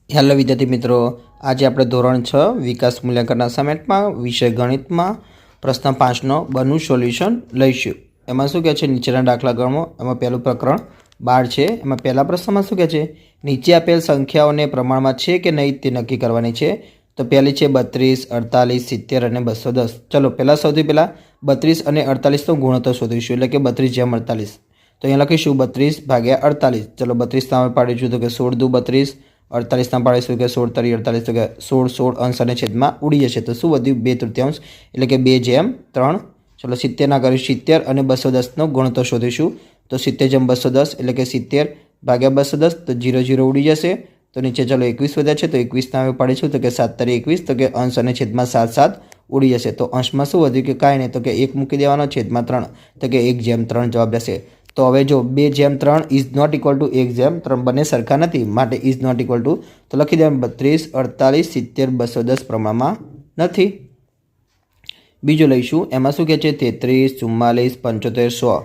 Hello વિદ્યાર્થી મિત્રો, આજે આપણે ધોરણ 6 વિકાસ મૂલ્યાંકન અસાઇનમેન્ટમાં વિષય ગણિતમાં પ્રશ્ન 5નો બનું સોલ્યુશન લઈશું। એમાં શું કહે છે, નીચેના દાખલા ગણો। એમાં પહેલું પ્રકરણ 12 છે। એમાં પહેલા પ્રશ્નમાં શું કહે છે, નીચે આપેલ સંખ્યાઓને પ્રમાણમાં છે કે નહીં તે નક્કી કરવાની છે। તો પહેલી છે 32, 48, 70 અને 210। ચલો પહેલાં સૌથી પહેલાં 32 અને 48નો ગુણોત્તર શોધીશું, એટલે કે 32/48। તો અહીંયા લખીશું 32/48। ચલો 32 નામે પાડીશું તો કે 16 દુ 32, 48 ના પાડીશું કે 16 તરી 48, તો કે 16 અંશ અને છેદમાં ઉડી જશે। તો શું વધ્યું, 2/3, એટલે કે 2/3। ચલો 70 ના કરીશું 70 અને 210નો ગુણોત્તર શોધીશું। તો 70/210 એટલે કે 70/210, તો 0 0 ઉડી જશે। તો નીચે ચલો 21 વધ્યા છે, તો 21 નામે પાડીશું તો કે 7 તરી 21, તો કે અંશ અને છેદમાં 7 7 ઉડી જશે। તો અંશમાં શું વધ્યું કે કાંઈ નહીં, તો કે 1 મૂકી દેવાનો, છેદમાં 3, તો કે 1/3 જવાબ રહેશે। તો હવે જો 2/3 ઇઝ નોટ ઇક્વલ ટુ 1/3, બંને સરખા નથી, માટે ઇઝ નોટ ઇક્વલ ટુ તો લખી દેવાનું 32, 48, 70, 210 પ્રમાણમાં નથી। બીજું લઈશું, એમાં શું કહે છે 33, 44, 75, 100।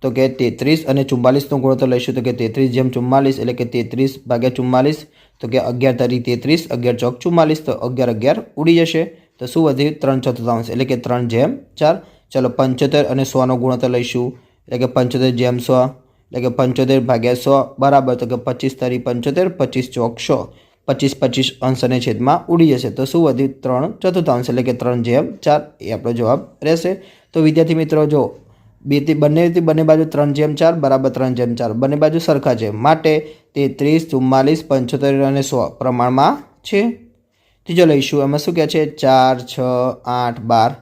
તો કે 33 અને 44નો ગુણોત્તર લઈશું, તો કે 33/44 એટલે કે 33/44, તો કે 11 તરી 33, 11 ચોક 44, તો 11 11 ઉડી જશે। તો શું વધ્યું, 3/4, એટલે કે 3/4। ચલો 75 અને 100નો ગુણોત્તર લઈશું, એટલે કે 75/100, એટલે કે 75/100 બરાબર, તો કે 25 તરી 75, 25 ચોક 100, 25 25 અંશ અને છેદમાં ઉડી જશે। તો શું વધ્યું, 3/4, એટલે કે 3/4 એ આપણો જવાબ રહેશે। તો વિદ્યાર્થી મિત્રો જો બંને બાજુ 3/4 બરાબર 3/4, બંને બાજુ સરખા છે, માટે 33, 44, 75 અને 100 પ્રમાણમાં છે। ત્રીજો લઈશું, એમાં શું કહે છે 4, 6, 8, 12,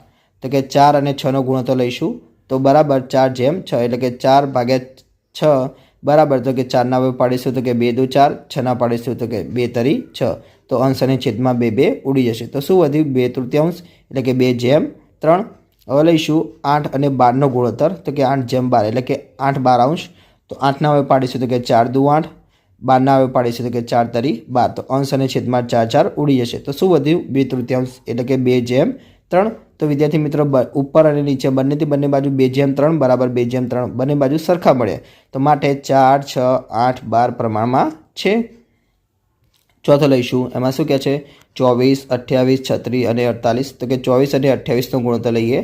તો કે 4 અને 6નો ગુણોત્તર લઈશું, તો બરાબર 4/6, એટલે કે 4/6 બરાબર, તો કે 4 ના હવે પાડીશું તો કે 2 દુ 4, 6 ના પાડીશું તો કે 2 તરી 6, તો અંશ અને છેદમાં 2 2 ઉડી જશે। તો શું વધ્યું, 2/3, એટલે કે 2/3। હવે લઈશું 8 અને 12નો ગુણોત્તર, તો કે 8/12, એટલે કે 8/12, તો 8 ના હવે પાડીશું તો કે 4 દુ 8, 12 ના હવે પાડીશું તો કે 4 તરી 12, તો અંશ અને છેદમાં 4 4 ઉડી જશે। તો શું વધ્યું, 2/3, એટલે કે 2/3। તો વિદ્યાર્થી મિત્રો ઉપર અને નીચે બંને બાજુ 2/3 બરાબર 2/3 બંને બાજુ સરખા મળે, તો માટે 4, 6, 8, 12 પ્રમાણમાં છે। ચોથો લઈશું, એમાં શું કહે છે 24, 28, 36 અને 48, તો કે 24 અને 28નો ગુણોત્તર લઈએ,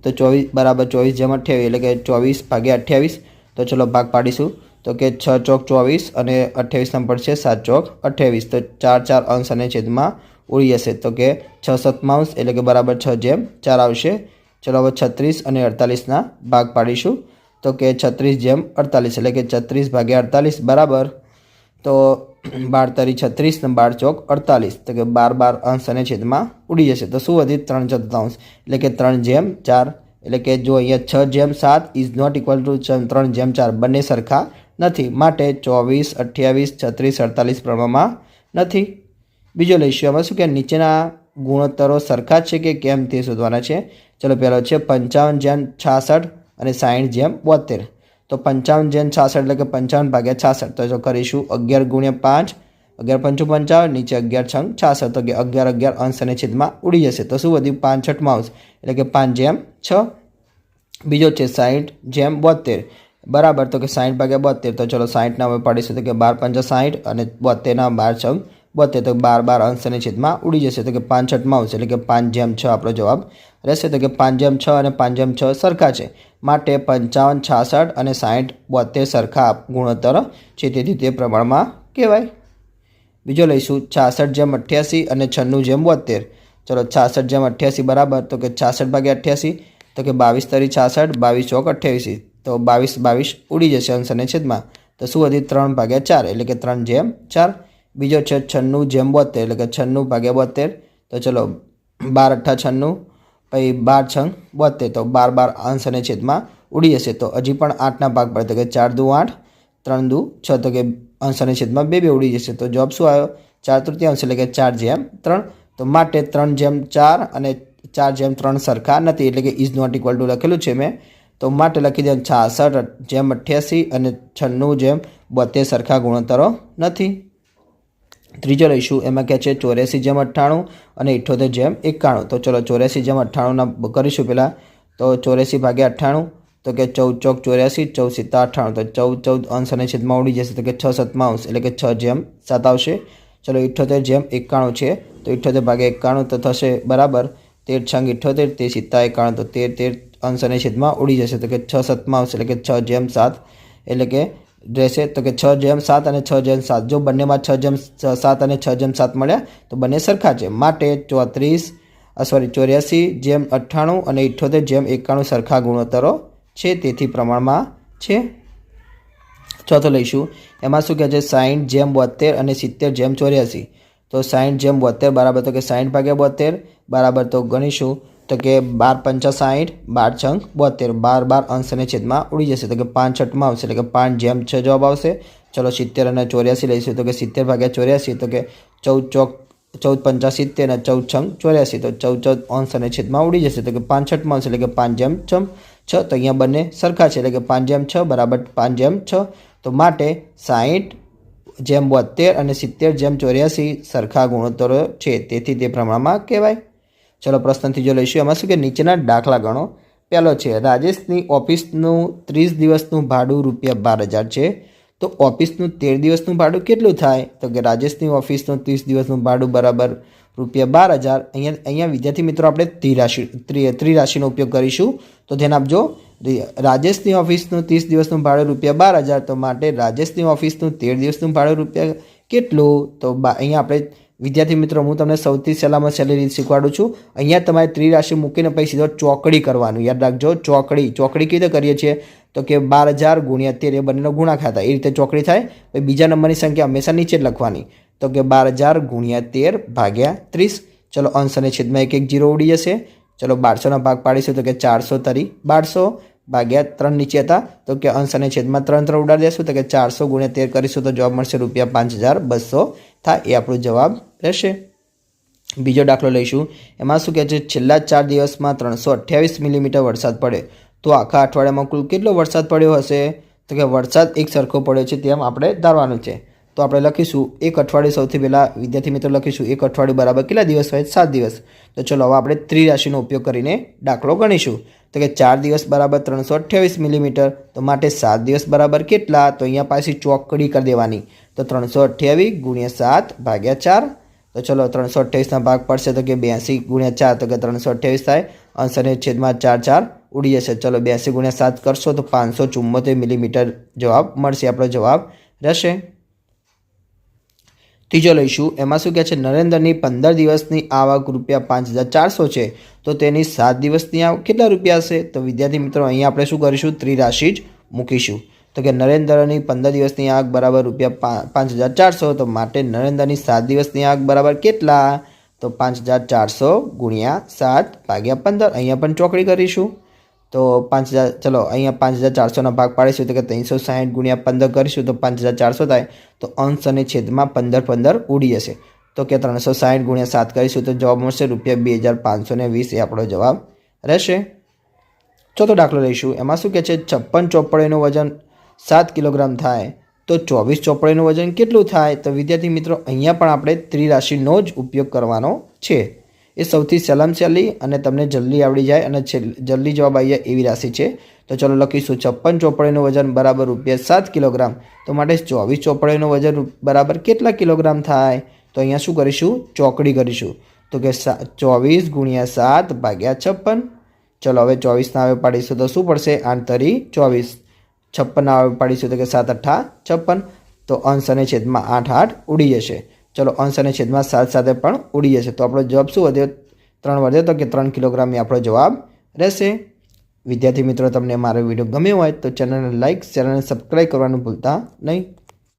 તો 24 બરાબર 24/28, એટલે કે 24/28। તો ચલો ભાગ પાડીશું, તો કે 6 ચોક 24 અને 28 ના પડશે 7 ચોક 28, તો 4 4 અંશ અને છેદમાં ઉડી જશે, તો કે 6/7, એટલે કે બરાબર 6/4 આવશે। ચલો હવે 36 અને 48ના ભાગ પાડીશું, તો કે 36/48, એટલે કે 36/48 બરાબર, તો 12 તરી 36 ને 12 ચોક 48, તો કે 12 12 અંશ અને છેદમાં ઉડી જશે। તો શું વધ્યું, 3/4, એટલે કે 3/4, એટલે કે જો અહીંયા 6/7 ઇઝ નોટ ઇક્વલ ટુ 3/4, બંને સરખા નથી, માટે 24, 28, 36, 48 પ્રમાણમાં નથી। બીજો લઈશું, એમાં શું કે નીચેના ગુણોત્તરો સરખા છે કે કેમ તે શોધવાના છે। ચલો પહેલો છે 55/66 અને 60/72। તો 55/66 એટલે કે 55/66, તો જો કરીશું 11 × 5, 11 5 55, નીચે 11 6 66, તો કે 11 11 અંશ અને છેદમાં ઉડી જશે। તો શું વધ્યું, 5/6, એટલે કે 5/6। બીજો છે 60/72 બરાબર, તો કે 60/72, તો ચલો 60 ના હવે પાડીશું તો કે 12 5 60 અને 72 ના 12 6 72, તો 12 12 અંશ અને છેદમાં ઉડી જશે, તો કે 5/6, એટલે કે 5/6 આપણો જવાબ રહેશે। તો કે 5/6 અને 5/6 સરખા છે, માટે 55, 66 અને 60, 72 સરખા ગુણોત્તર છે, તેથી તે પ્રમાણમાં કહેવાય। બીજો લઈશું 66/88 અને 96/72। ચલો 66/88 બરાબર, તો કે 66/88, તો કે 22 તરી 66, 22 ચોક 28, તો 22 22 ઉડી જશે અંશ અને છેદમાં, તો શું વધ્યું, 3/4, એટલે કે 3/4। બીજો છે 96/72, એટલે કે 96/72, તો ચલો 12 8 96, પછી 12 6 72, તો 12 12 અંશ અને છેદમાં ઉડી જશે। તો હજી પણ 8ના ભાગ પડે, તો કે 4 દુ 8, 3 દુ 6, તો કે અંશ અને છેદમાં 2 2 ઉડી જશે। તો જવાબ શું આવ્યો, 4/3, એટલે કે 4/3। તો માટે 3/4 અને 4/3 સરખા નથી, એટલે કે ઇઝ નોટ ઇક્વલ ટુ લખેલું છે મેં, તો માટે લખી દે 66/88 અને 96/72 સરખા ગુણોત્તરો નથી। ત્રીજો લઈશું, એમાં કહે છે 84/98 અને 78/91। તો ચલો 84/98 કરીશું પહેલાં, તો 84/98, તો કે 14 ચોક 84, 14 7 98, તો 14 14 અંશ અને છેદમાં ઉડી જશે, તો કે 6/7, એટલે કે 6/7 આવશે। ચલો 78 જેમ 91 છે તો 78 ભાગ્યા 91 તો થશે બરાબર 13 છંગ 78 તે 91 તો 13 અંશ અને છેદમાં ઉડી જશે તો કે 6 7 આવશે એટલે કે 6 જેમ 7 એટલે કે રહેશે તો કે 6 જેમ 7 અને 6 જેમ 7 જો બંનેમાં 6 જેમ 7 અને 6 જેમ 7 મળ્યા તો બંને સરખા છે માટે 84 જેમ 98 અને 78 જેમ 91 સરખા ગુણોત્તરો છે તેથી પ્રમાણમાં છે। ચોથો લઈશું એમાં શું કહે છે 60 જેમ 72 અને 70 જેમ 84 તો 60 જેમ 72 બરાબર તો કે 60 ભાગ્યા 72 બરાબર તો ગણીશું તો કે 12 પંચા 60 12 છંગ 72 12 અંશ અને છેદમાં ઉડી જશે તો કે 5 છઠમાં આવશે એટલે કે 5 જેમ 6 જવાબ આવશે। ચલો 70 અને 84 લઈશું તો કે 70 ભાગ્યા 84 તો કે 14 પંચા 70 અને 14 છંગ 84 તો 14 અંશ અને છેદમાં ઉડી જશે તો કે 5 છઠમાં આવશે એટલે કે 5 જેમ 6 તો અહીંયા બંને સરખા છે એટલે કે 5 જેમ 6 બરાબર 5 જેમ 6 તો માટે 60 જેમ 72 અને 70 જેમ 84 સરખા ગુણોત્તરો છે તેથી તે પ્રમાણમાં કહેવાય। ચલો પ્રશ્ન ત્રીજો લઈશું એમાં શું કે નીચેના દાખલા ગણો। પહેલો છે રાજેશની ઓફિસનું 30 દિવસનું ભાડું ₹12,000 છે તો ઓફિસનું 13 દિવસનું ભાડું કેટલું થાય તો કે રાજેશની ઓફિસનું 30 દિવસનું ભાડું બરાબર ₹12,000। અહીંયા વિદ્યાર્થી મિત્રો આપણે ત્રિરાશિનો ઉપયોગ કરીશું તો ધ્યાન આપજો રાજેશની ઓફિસનું 30 દિવસનું ભાડું ₹12,000 તો માટે રાજેશની ઓફિસનું 13 દિવસનું ભાડું કેટલું તો અહીંયા આપણે વિદ્યાર્થી મિત્રો હું તમને સૌથી સહેલામાં સહેલી રીત શીખવાડું છું। અહીંયા તમારે ત્રિરાશિ મૂકીને પછી સીધો ચોકડી કરવાનું યાદ રાખજો ચોકડી કેવી રીતે કરીએ છીએ તો કે 12,000 ગુણ્યા 13 એ બંનેનો ગુણાકાર થાય એ રીતે ચોકડી થાય। પછી બીજા નંબરની સંખ્યા હંમેશા નીચે જ લખવાની તો કે 12,000 ગુણ્યા 13 ભાગ્યા 30 ચલો અંશ અને છેદમાં 1 1 0 ઉડી જશે। ચલો 1200ના ભાગ પાડીશું તો કે 400 તરી 1200 ભાગ્યા 3 નીચે હતા તો કે અંશ અને છેદમાં 3 3 ઉડાડી દેશું તો કે 400 ગુણ્યા 13 કરીશું તો જવાબ મળશે ₹5,200 થાય એ આપણો જવાબ રહેશે। બીજો દાખલો લઈશું એમાં શું કહે છે છેલ્લા 4 દિવસમાં 328 મિલીમીટર વરસાદ પડે તો આખા અઠવાડિયામાં કુલ કેટલો વરસાદ પડ્યો હશે તો કે વરસાદ એક સરખો પડ્યો છે તેમ આપણે ધારવાનું છે તો આપણે લખીશું એક અઠવાડિયું સૌથી પહેલાં વિદ્યાર્થી મિત્રો લખીશું એક અઠવાડિયું બરાબર કેટલા દિવસ હોય 7 દિવસ તો ચલો હવે આપણે ત્રિરાશિનો ઉપયોગ કરીને દાખલો ગણીશું તો કે 4 દિવસ બરાબર 328 મિલીમીટર તો માટે 7 દિવસ બરાબર કેટલા તો અહીંયા પાછી ચોકડી કરી દેવાની તો 328 ગુણ્યા 7 ભાગ્યા 4 તો ચલો 328ના ભાગ પડશે તો કે 82 ગુણ્યા 4 તો કે 328 થાય અંશ અને છેદમાં 4 4 ઉડી જશે ચલો 82 ગુણ્યા 7 કરશો તો 574 મિલીમીટર જવાબ મળશે આપણો જવાબ રહેશે। ત્રીજો લઈશું એમાં શું કહે છે નરેન્દ્રની 15 દિવસની આવક ₹5,400 છે તો તેની 7 દિવસની આવક કેટલા રૂપિયા હશે તો વિદ્યાર્થી મિત્રો અહીંયા આપણે શું કરીશું ત્રિરાશિ જ મૂકીશું તો કે નરેન્દ્રની 15 દિવસની આવક બરાબર ₹5,400 તો માટે નરેન્દ્રની 7 દિવસની આવક બરાબર કેટલા તો 5,400 ગુણ્યા 7 ભાગ્યા 15 અહીંયા પણ ચોકડી કરીશું તો 5,000 ચલો અહીંયા 5,400ના ભાગ પાડીશું તો કે 360 ગુણ્યા 15 કરીશું તો 5,400 થાય તો અંશ અને છેદમાં 15 ઉડી જશે તો કે 360 ગુણ્યા 7 કરીશું તો જવાબ મળશે ₹2,520 એ આપણો જવાબ રહેશે। ચોથો દાખલો લઈશું એમાં શું કહે છે 56 ચોપડીનું વજન 7 કિલોગ્રામ થાય તો 24 ચોપડીનું વજન કેટલું થાય તો વિદ્યાર્થી મિત્રો અહીંયા પણ આપણે ત્રિરાશિનો જ ઉપયોગ કરવાનો છે એ સૌથી સહેલી અને તમને જલ્દી આવડી જાય અને જલ્દી જવાબ આવી જાય એવી રાશિ છે તો ચલો લખીશું 56 ચોપડીનું વજન બરાબર ₹7 કિલોગ્રામ તો માટે 24 ચોપડીનું વજન બરાબર કેટલા કિલોગ્રામ થાય તો અહીંયા શું કરીશું ચોકડી કરીશું તો કે 24 ગુણ્યા 7 ભાગ્યા 56 ચલો હવે 24ના આવે પાડીશું તો શું પડશે 8 તરી 24 56ના આવે પાડીશું તો કે 7 8 56 તો અંશ અને છેદમાં 8 8 ઉડી જશે ચલો અંશ અને છેદમાં 7 સાથે પણ ઉડી જશે તો આપણો જવાબ શું વધ્યો 3 વધ્યો તો કે 3 કિલોગ્રામ એ આપણો જવાબ રહેશે। વિદ્યાર્થી મિત્રો તમને મારો વિડીયો ગમ્યો હોય તો ચેનલને લાઇક શેર અને સબસ્ક્રાઈબ કરવાનું ભૂલતા નહીં।